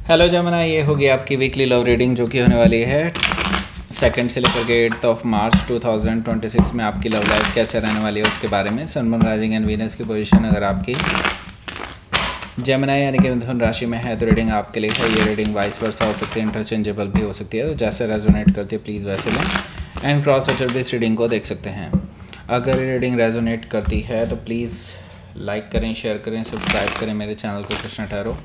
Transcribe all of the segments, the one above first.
Hello Jamuna, ये होगी आपकी वीकली लव रीडिंग जो कि होने वाली है 2 से लेकर के 8 मार्च 2026 में आपकी लव लाइफ कैसे रहने वाली है उसके बारे में। Sun moon rising and Venus की पोजीशन अगर आपकी जमुना यानी कि मिथुन राशि में है तो रीडिंग आपके लिए है। ये रीडिंग वाइस वर्सा हो सकती है, इंटरचेंजेबल भी हो सकती है, तो जैसे रेजोनेट करती है प्लीज़ वैसे लें एंड क्रॉस वॉचर भी इस रीडिंग को देख सकते हैं। अगर ये रीडिंग रेजोनेट करती है तो प्लीज़ लाइक करें, शेयर करें, सब्सक्राइब करें मेरे चैनल को कृष्णा टैरो,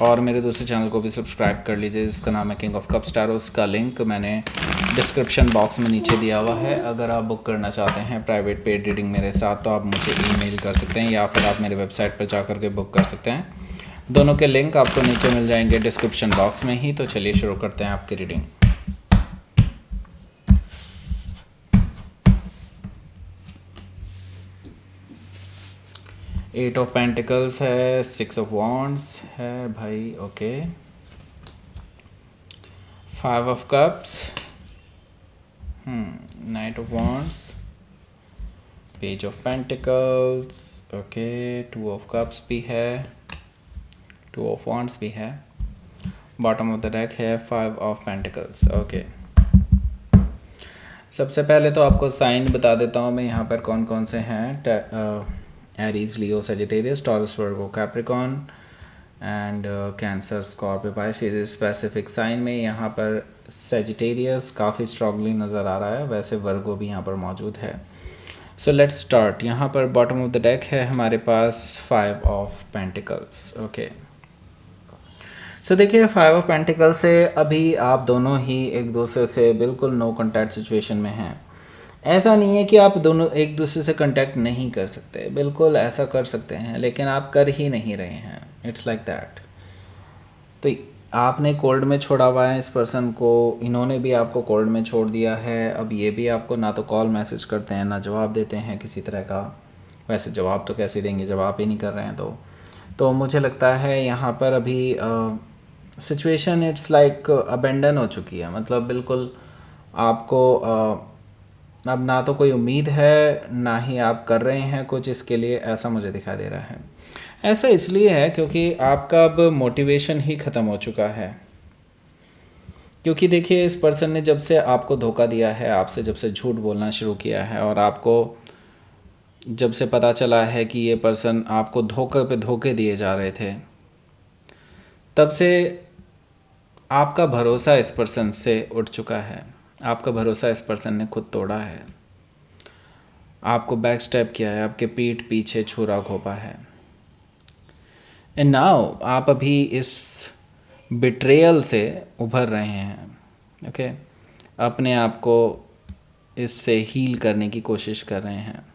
और मेरे दूसरे चैनल को भी सब्सक्राइब कर लीजिए जिसका नाम है किंग ऑफ कप्स टैरो। उसका लिंक मैंने डिस्क्रिप्शन बॉक्स में नीचे दिया हुआ है। अगर आप बुक करना चाहते हैं प्राइवेट पेड रीडिंग मेरे साथ तो आप मुझे ईमेल कर सकते हैं या फिर आप मेरे वेबसाइट पर जा कर के बुक कर सकते हैं। दोनों के लिंक आपको नीचे मिल जाएंगे डिस्क्रिप्शन बॉक्स में ही। तो चलिए शुरू करते हैं आपकी रीडिंग। एट ऑफ पेंटिकल्स है, 6 ऑफ वॉन्ड्स है भाई, okay. 5 of cups, night of wands, page of pentacles, okay. 2 of cups भी है, 2 ऑफ वॉन्ड्स भी है, बॉटम ऑफ द डेक है 5 ऑफ पेंटिकल्स, ओके। सबसे पहले तो आपको साइन बता देता हूँ मैं यहाँ पर कौन कौन से हैं। Aries, Leo, Sagittarius, Taurus, Virgo, Capricorn and Cancer, Scorpio, Pisces. Specific sign में यहाँ पर सजिटेरियस काफ़ी स्ट्रांगली नज़र आ रहा है, वैसे वर्गो भी यहाँ पर मौजूद है। So let's start. यहाँ पर बॉटम ऑफ द डेक है हमारे पास 5 ऑफ पेंटिकल्स, ओके। सो देखिए 5 ऑफ पेंटिकल से अभी आप दोनों ही एक दूसरे से बिल्कुल नो कॉन्टैक्ट सिचुएशन में हैं। ऐसा नहीं है कि आप दोनों एक दूसरे से कांटेक्ट नहीं कर सकते, बिल्कुल ऐसा कर सकते हैं, लेकिन आप कर ही नहीं रहे हैं। It's like that. तो आपने कोल्ड में छोड़ा हुआ है इस पर्सन को, इन्होंने भी आपको कोल्ड में छोड़ दिया है। अब ये भी आपको ना तो कॉल मैसेज करते हैं ना जवाब देते हैं किसी तरह का। वैसे जवाब तो कैसे देंगे जब आप ही नहीं कर रहे हैं तो मुझे लगता है यहाँ पर अभी सिचुएशन इट्स लाइक अबेंडन हो चुकी है। मतलब बिल्कुल आपको अब ना तो कोई उम्मीद है ना ही आप कर रहे हैं कुछ इसके लिए, ऐसा मुझे दिखाई दे रहा है। ऐसा इसलिए है क्योंकि आपका अब मोटिवेशन ही ख़त्म हो चुका है। क्योंकि देखिए इस पर्सन ने जब से आपको धोखा दिया है, आपसे जब से झूठ बोलना शुरू किया है, और आपको जब से पता चला है कि ये पर्सन आपको धोखे पे धोखे दिए जा रहे थे, तब से आपका भरोसा इस पर्सन से उठ चुका है। आपका भरोसा इस पर्सन ने खुद तोड़ा है, आपको बैक स्टेप किया है, आपके पीठ पीछे छुरा घोंपा है। एंड नाउ आप अभी इस बिट्रेयल से उभर रहे हैं, ओके। अपने आप को इससे हील करने की कोशिश कर रहे हैं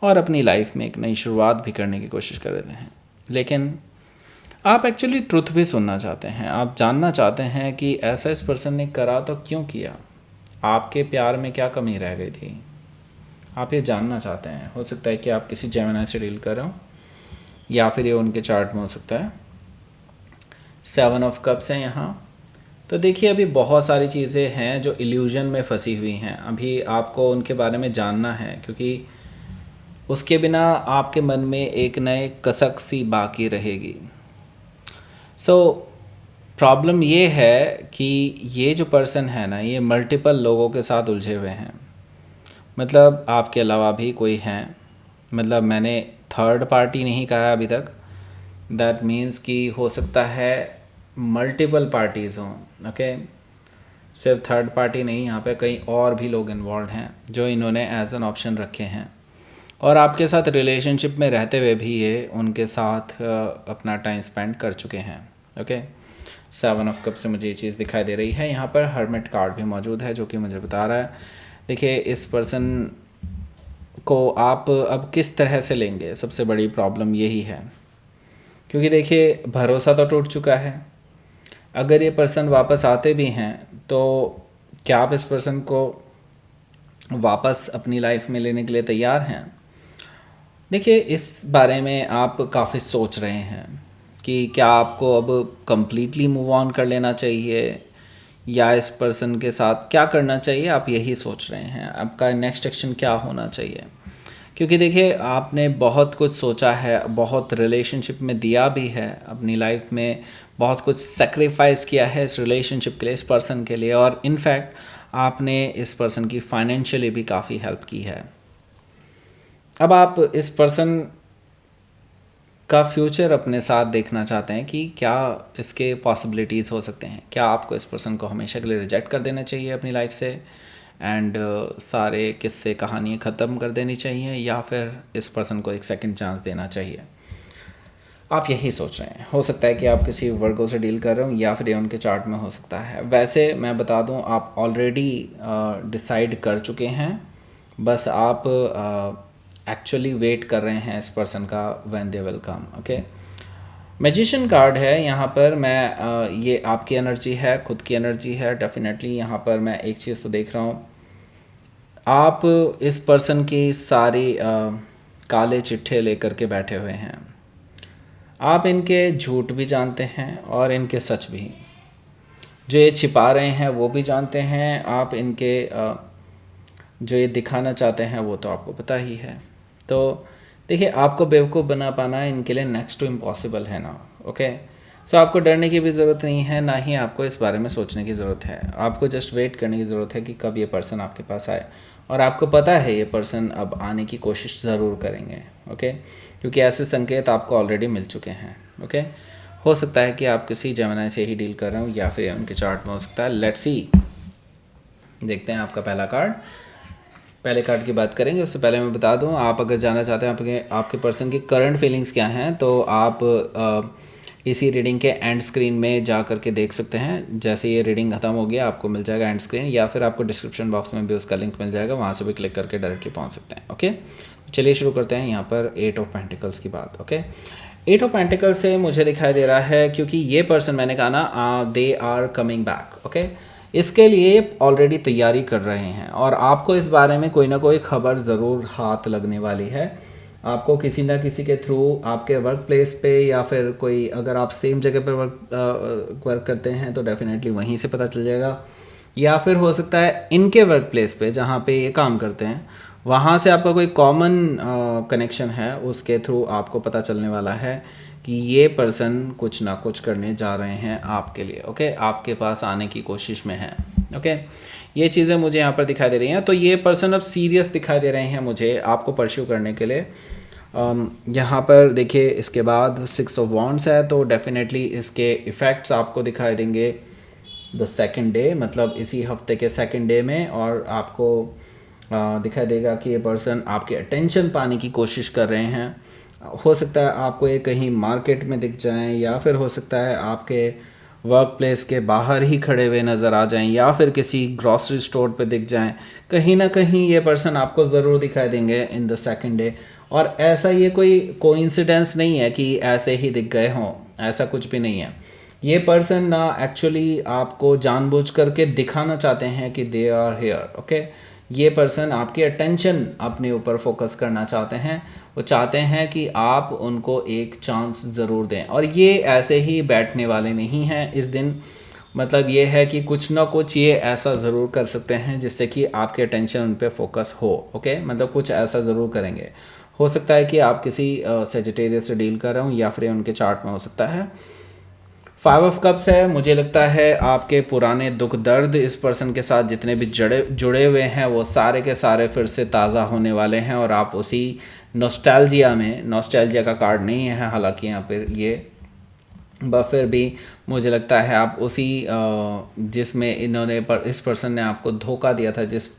और अपनी लाइफ में एक नई शुरुआत भी करने की कोशिश कर रहे हैं। लेकिन आप एक्चुअली ट्रुथ भी सुनना चाहते हैं। आप जानना चाहते हैं कि ऐसा इस पर्सन ने करा तो क्यों किया, आपके प्यार में क्या कमी रह गई थी। आप ये जानना चाहते हैं। हो सकता है कि आप किसी जेमिनी से डील कर रहे हो या फिर ये उनके चार्ट में हो सकता है। 7 ऑफ कप्स हैं यहाँ। तो देखिए अभी बहुत सारी चीज़ें हैं जो इल्यूजन में फंसी हुई हैं। अभी आपको उनके बारे में जानना है, क्योंकि उसके बिना आपके मन में एक नए कसक सी बाकी रहेगी। सो प्रॉब्लम ये है कि ये जो पर्सन है ना, ये मल्टीपल लोगों के साथ उलझे हुए हैं। मतलब आपके अलावा भी कोई हैं। मतलब मैंने थर्ड पार्टी नहीं कहा अभी तक। दैट मीन्स कि हो सकता है मल्टीपल पार्टीज़ हों, ओके। सिर्फ थर्ड पार्टी नहीं, यहाँ पे कई और भी लोग इन्वॉल्व हैं जो इन्होंने एज एन ऑप्शन रखे हैं, और आपके साथ रिलेशनशिप में रहते हुए भी ये उनके साथ अपना टाइम स्पेंड कर चुके हैं, ओके। 7 ऑफ कप से मुझे ये चीज़ दिखाई दे रही है। यहाँ पर हर्मिट कार्ड भी मौजूद है जो कि मुझे बता रहा है। देखिए इस पर्सन को आप अब किस तरह से लेंगे, सबसे बड़ी प्रॉब्लम यही है। क्योंकि देखिए भरोसा तो टूट चुका है। अगर ये पर्सन वापस आते भी हैं तो क्या आप इस पर्सन को वापस अपनी लाइफ में लेने के लिए तैयार हैं? देखिए इस बारे में आप काफ़ी सोच रहे हैं कि क्या आपको अब कम्प्लीटली मूव ऑन कर लेना चाहिए या इस पर्सन के साथ क्या करना चाहिए, आप यही सोच रहे हैं। आपका नेक्स्ट एक्शन क्या होना चाहिए, क्योंकि देखिए आपने बहुत कुछ सोचा है, बहुत रिलेशनशिप में दिया भी है, अपनी लाइफ में बहुत कुछ सेक्रीफाइस किया है इस रिलेशनशिप के लिए, इस पर्सन के लिए, और इनफैक्ट आपने इस पर्सन की फाइनेंशियली भी काफ़ी हेल्प की है। अब आप इस पर्सन का फ्यूचर अपने साथ देखना चाहते हैं कि क्या इसके पॉसिबिलिटीज़ हो सकते हैं। क्या आपको इस पर्सन को हमेशा के लिए रिजेक्ट कर देना चाहिए अपनी लाइफ से एंड सारे किस्से कहानियाँ ख़त्म कर देनी चाहिए, या फिर इस पर्सन को एक सेकंड चांस देना चाहिए। आप यही सोच रहे हैं। हो सकता है कि आप किसी वर्गो से डील कर रहे हो, या फिर ये उनके चार्ट में हो सकता है। वैसे मैं बता दूं, आप ऑलरेडी डिसाइड कर चुके हैं, बस आप एक्चुअली वेट कर रहे हैं इस पर्सन का when they will come. Okay, magician card है यहाँ पर। मैं ये आपकी एनर्जी है, खुद की एनर्जी है डेफिनेटली। यहाँ पर मैं एक चीज़ तो देख रहा हूँ, आप इस पर्सन की सारी काले चिट्ठे लेकर के बैठे हुए हैं। आप इनके झूठ भी जानते हैं और इनके सच भी। जो ये छिपा रहे हैं वो भी जानते हैं। आप इनके जो ये दिखाना चाहते हैं वो तो आपको पता ही है। तो देखिए, आपको बेवकूफ़ बना पाना इनके लिए नेक्स्ट टू इम्पॉसिबल है ना। ओके, सो आपको डरने की भी ज़रूरत नहीं है, ना ही आपको इस बारे में सोचने की ज़रूरत है। आपको जस्ट वेट करने की ज़रूरत है कि कब ये पर्सन आपके पास आए। और आपको पता है ये पर्सन अब आने की कोशिश ज़रूर करेंगे। ओके, क्योंकि ऐसे संकेत आपको ऑलरेडी मिल चुके हैं। ओके, हो सकता है कि आप किसी जेमिनी से ही डील कर रहे हो, या फिर उनके चार्ट में हो सकता है। लेट्स सी, देखते हैं आपका पहला कार्ड। पहले कार्ड की बात करेंगे उससे पहले मैं बता दूं, आप अगर जानना चाहते हैं आपके पर्सन की करंट फीलिंग्स क्या हैं, तो आप इसी रीडिंग के एंड स्क्रीन में जा करके देख सकते हैं। जैसे ये रीडिंग ख़त्म हो गया आपको मिल जाएगा एंड स्क्रीन, या फिर आपको डिस्क्रिप्शन बॉक्स में भी उसका लिंक मिल जाएगा, वहाँ से भी क्लिक करके डायरेक्टली पहुँच सकते हैं। ओके, चलिए शुरू करते हैं यहाँ पर 8 ऑफ पेंटिकल्स की बात। ओके, 8 ऑफ पेंटिकल्स से मुझे दिखाई दे रहा है, क्योंकि ये पर्सन, मैंने कहा ना, they are coming back. Okay, इसके लिए ऑलरेडी तैयारी कर रहे हैं, और आपको इस बारे में कोई ना कोई खबर ज़रूर हाथ लगने वाली है। आपको किसी ना किसी के थ्रू, आपके वर्क प्लेस पे, या फिर कोई, अगर आप सेम जगह पर वर्क करते हैं तो डेफिनेटली वहीं से पता चल जाएगा, या फिर हो सकता है इनके वर्क प्लेस पे जहाँ पे ये काम करते हैं वहाँ से आपका कोई कॉमन कनेक्शन है, उसके थ्रू आपको पता चलने वाला है कि ये पर्सन कुछ ना कुछ करने जा रहे हैं आपके लिए। ओके, आपके पास आने की कोशिश में है। ओके, ये चीज़ें मुझे यहाँ पर दिखाई दे रही हैं। तो ये पर्सन अब सीरियस दिखाई दे रहे हैं मुझे आपको परस्यू करने के लिए। यहाँ पर देखिए, इसके बाद 6 ऑफ वॉन्ड्स है, तो डेफिनेटली इसके इफ़ेक्ट्स आपको दिखाई देंगे द सेकंड डे, मतलब इसी हफ्ते के सेकंड डे में। और आपको दिखाई देगा कि ये पर्सन आपकी अटेंशन पाने की कोशिश कर रहे हैं। हो सकता है आपको ये कहीं मार्केट में दिख जाएं, या फिर हो सकता है आपके वर्क प्लेस के बाहर ही खड़े हुए नज़र आ जाएं, या फिर किसी ग्रॉसरी स्टोर पे दिख जाएं। कहीं ना कहीं ये पर्सन आपको ज़रूर दिखाई देंगे इन द सेकंड डे। और ऐसा ये कोई कोइंसिडेंस नहीं है कि ऐसे ही दिख गए हों, ऐसा कुछ भी नहीं है। ये पर्सन ना एक्चुअली आपको जानबूझ करके दिखाना चाहते हैं कि दे आर हेयर। ओके, ये पर्सन आपकी अटेंशन अपने ऊपर फोकस करना चाहते हैं। वो चाहते हैं कि आप उनको एक चांस ज़रूर दें, और ये ऐसे ही बैठने वाले नहीं हैं इस दिन। मतलब ये है कि कुछ ना कुछ ये ऐसा ज़रूर कर सकते हैं जिससे कि आपके अटेंशन उन पर फोकस हो। ओके, मतलब कुछ ऐसा ज़रूर करेंगे। हो सकता है कि आप किसी सेजिटेरियस से डील कर रहे हो, या फिर उनके चार्ट में हो सकता है। 5 ऑफ कप्स है। मुझे लगता है आपके पुराने दुख दर्द इस पर्सन के साथ जितने भी जुड़े हुए हैं वो सारे के सारे फिर से ताज़ा होने वाले हैं, और आप उसी नॉस्टैल्जिया में, नॉस्टैल्जिया का कार्ड नहीं है हालांकि यहाँ पर ये, फिर भी मुझे लगता है आप उसी जिसमें इस पर्सन ने आपको धोखा दिया था, जिस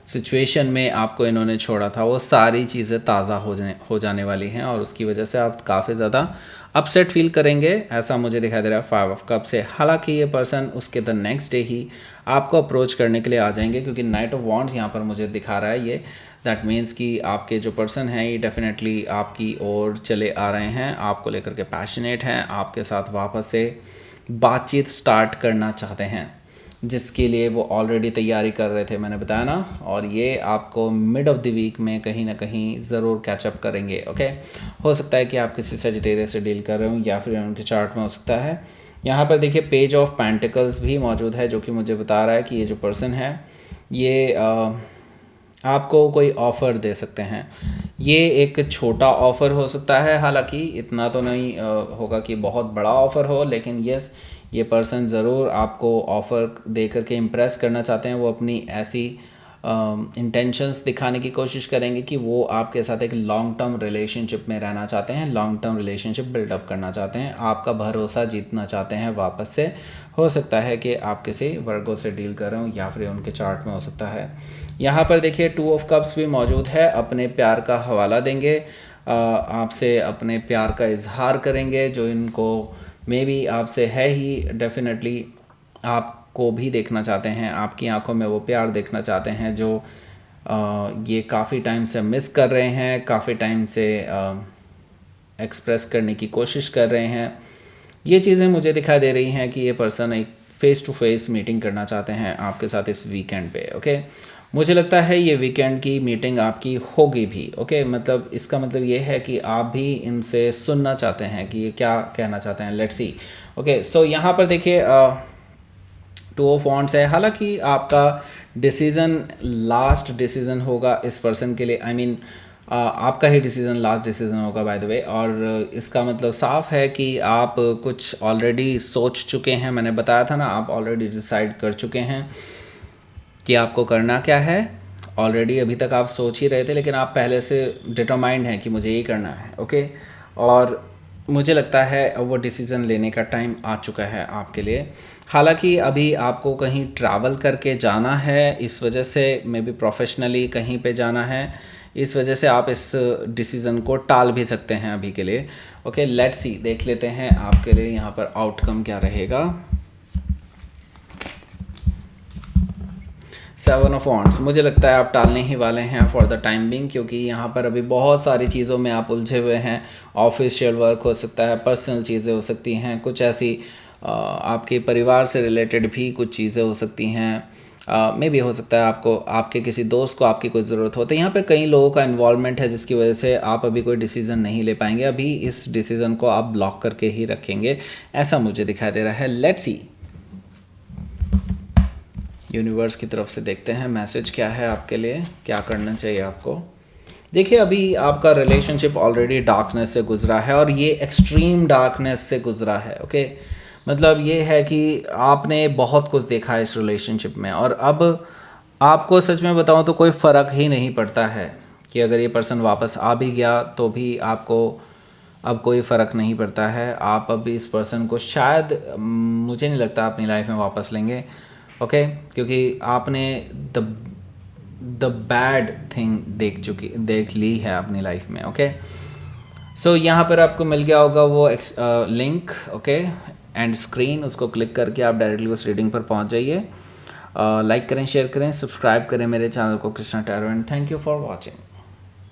सिचुएशन में आपको इन्होंने छोड़ा था, वो सारी चीज़ें ताज़ा हो जाने वाली हैं, और उसकी वजह से आप काफ़ी ज़्यादा अपसेट फील करेंगे, ऐसा मुझे दिखाई दे रहा है 5 ऑफ कप से। हालांकि ये पर्सन उसके द नेक्स्ट डे ही आपको अप्रोच करने के लिए आ जाएंगे, क्योंकि नाइट ऑफ वॉन्ड्स यहाँ पर मुझे दिखा रहा है ये। दैट मीन्स कि आपके जो पर्सन हैं ये डेफिनेटली आपकी ओर चले आ रहे हैं, आपको लेकर के पैशनेट हैं, आपके साथ वापस से बातचीत स्टार्ट करना चाहते हैं, जिसके लिए वो ऑलरेडी तैयारी कर रहे थे, मैंने बताया ना। और ये आपको मिड ऑफ द वीक में कहीं ना कहीं ज़रूर कैचअप करेंगे। ओके, हो सकता है कि आप किसी सेजिटेरियस से डील कर रहे हो, या फिर उनके चार्ट में हो सकता है। यहाँ पर देखिए पेज ऑफ पेंटिकल्स भी मौजूद है, जो कि मुझे बता रहा है कि ये जो पर्सन है ये आपको कोई ऑफ़र दे सकते हैं। ये एक छोटा ऑफ़र हो सकता है, हालांकि इतना तो नहीं होगा कि बहुत बड़ा ऑफ़र हो, लेकिन यस, ये पर्सन ज़रूर आपको ऑफ़र दे करके इम्प्रेस करना चाहते हैं। वो अपनी ऐसी इंटेंशंस दिखाने की कोशिश करेंगे कि वो आपके साथ एक लॉन्ग टर्म रिलेशनशिप में रहना चाहते हैं, लॉन्ग टर्म रिलेशनशिप बिल्डअप करना चाहते हैं, आपका भरोसा जीतना चाहते हैं वापस से। हो सकता है कि आप किसी वर्गो से डील कर रहे हो, या फिर उनके चार्ट में हो सकता है। यहाँ पर देखिए 2 ऑफ कप्स भी मौजूद है, अपने प्यार का हवाला देंगे, आपसे अपने प्यार का इजहार करेंगे, जो इनको मे बी आपसे है ही, डेफिनेटली आपको भी देखना चाहते हैं, आपकी आंखों में वो प्यार देखना चाहते हैं जो ये काफ़ी टाइम से मिस कर रहे हैं, काफ़ी टाइम से एक्सप्रेस करने की कोशिश कर रहे हैं। ये चीज़ें मुझे दिखाई दे रही हैं कि ये पर्सन एक फ़ेस टू फेस मीटिंग करना चाहते हैं आपके साथ इस वीकेंड पे। ओके, मुझे लगता है ये वीकेंड की मीटिंग आपकी होगी भी। ओके, मतलब इसका मतलब ये है कि आप भी इनसे सुनना चाहते हैं कि ये क्या कहना चाहते हैं। Let's see. ओके, सो यहाँ पर देखिए 2 ऑफ वॉन्ड्स है। हालांकि आपका डिसीज़न लास्ट डिसीज़न होगा इस पर्सन के लिए, आई मीन आपका ही डिसीज़न लास्ट डिसीज़न होगा बाय द वे। और इसका मतलब साफ है कि आप कुछ ऑलरेडी सोच चुके हैं। मैंने बताया था ना, आप ऑलरेडी डिसाइड कर चुके हैं कि आपको करना क्या है। ऑलरेडी अभी तक आप सोच ही रहे थे, लेकिन आप पहले से डिटरमाइंड हैं कि मुझे ये करना है। ओके, और मुझे लगता है वो डिसीज़न लेने का टाइम आ चुका है आपके लिए। हालांकि अभी आपको कहीं ट्रैवल करके जाना है, इस वजह से मे बी प्रोफेशनली कहीं पे जाना है, इस वजह से आप इस डिसीज़न को टाल भी सकते हैं अभी के लिए। ओके, लेट्स सी, देख लेते हैं आपके लिए यहाँ पर आउटकम क्या रहेगा। 7 ऑफ वॉन्ड्स, मुझे लगता है आप टालने ही वाले हैं फॉर द टाइम बिंग, क्योंकि यहाँ पर अभी बहुत सारी चीज़ों में आप उलझे हुए हैं। ऑफिशियल वर्क हो सकता है, पर्सनल चीज़ें हो सकती हैं, कुछ ऐसी आपके परिवार से रिलेटेड भी कुछ चीज़ें हो सकती हैं। मे भी हो सकता है आपको आपके किसी दोस्त को आपकी कोई ज़रूरत हो। तो यहाँ पर कई लोगों का इन्वॉल्वमेंट है, जिसकी वजह से आप अभी कोई डिसीज़न नहीं ले पाएंगे। अभी इस डिसीज़न को आप ब्लॉक करके ही रखेंगे, ऐसा मुझे दिखाई दे रहा है। लेट्स सी, यूनिवर्स की तरफ से देखते हैं मैसेज क्या है आपके लिए, क्या करना चाहिए आपको। देखिए, अभी आपका रिलेशनशिप ऑलरेडी डार्कनेस से गुजरा है, और ये एक्सट्रीम डार्कनेस से गुजरा है। ओके, मतलब ये है कि आपने बहुत कुछ देखा है इस रिलेशनशिप में, और अब आपको सच में बताऊं तो कोई फ़र्क ही नहीं पड़ता है कि अगर ये पर्सन वापस आ भी गया तो भी आपको अब कोई फ़र्क नहीं पड़ता है। आप अब इस पर्सन को शायद, मुझे नहीं लगता अपनी लाइफ में वापस लेंगे। ओके, क्योंकि आपने द बैड थिंग देख ली है अपनी लाइफ में। ओके, सो यहाँ पर आपको मिल गया होगा वो लिंक। ओके, एंड स्क्रीन, उसको क्लिक करके आप डायरेक्टली उस रीडिंग पर पहुँच जाइए। लाइक करें, शेयर करें, सब्सक्राइब करें मेरे चैनल को, Krishna tarot, and thank you for watching.